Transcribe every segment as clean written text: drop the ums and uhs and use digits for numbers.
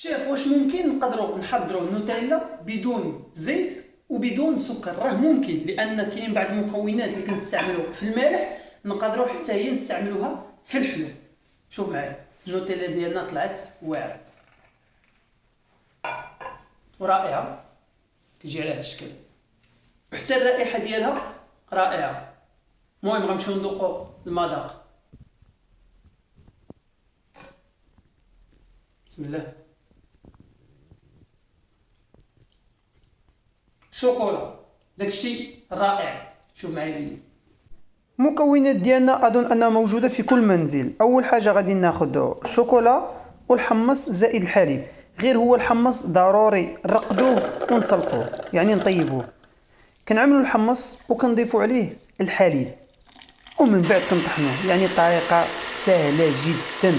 شوف واش ممكن نقدروا نحضروا النوتيلا بدون زيت وبدون سكر. راه ممكن، لان كاين بعض المكونات اللي كنستعملوا في المالح نقدروا حتى هي نستعملوها في الحلو. شوف معايا النوتيلا ديالنا طلعت واعره ورائعه، كتجي على هذا الشكل، وحتى الرائحه ديالها رائعه. المهم غنمشيو ندوقوا المذاق. بسم الله. شوكولا داكشي رائع. شوف معايا لي المكونات ديالنا، اظن انها موجوده في كل منزل. اول حاجه غادي ناخذ الشوكولا والحمص زائد الحليب. غير هو الحمص ضروري نرقدوه ونسلقوه، يعني نطيبوه. كنعملوا الحمص وكنضيفوا عليه الحليب ومن بعد كنطحنوه، يعني طريقه سهله جدا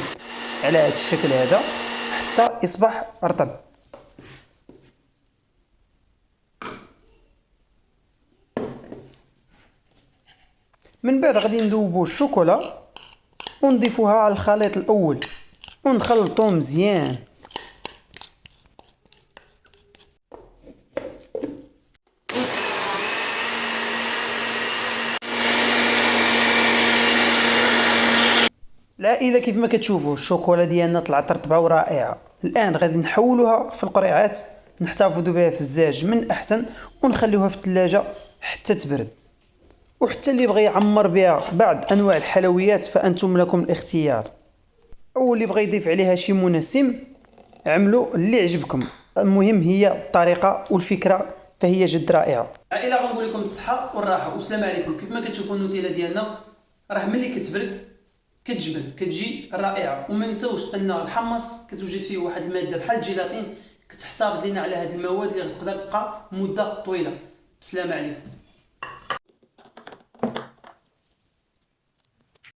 على هذا الشكل هذا حتى يصبح رطب. من بعد غادي نذوبوا الشوكولا ونضيفوها على الخليط الاول ونخلطوه مزيان. العائله كيف ما كتشوفوا الشوكولا ديالنا طلعت رطبه ورائعه. الان غادي نحولوها في القريعات، نحتفظوا بها في الزاج من احسن، ونخليوها في الثلاجه حتى تبرد. وحتى اللي بغى يعمر بها بعض انواع الحلويات فانتم لكم الاختيار، او اللي بغى يضيف عليها شي منسم عملوا اللي عجبكم. المهم هي الطريقه والفكره فهي جد رائعه. عائله غنقول لكم الصحه والراحه والسلام عليكم. كيف ما كتشوفوا النوتيلا ديالنا راه ملي كتبرد كتجبن، كتجي رائعه. وما نساوش ان الحمص كتوجد فيه واحد الماده بحال الجيلاتين كتحتفظ لنا على هذه المواد اللي غتقدر تبقى مده طويله. بسلام عليكم.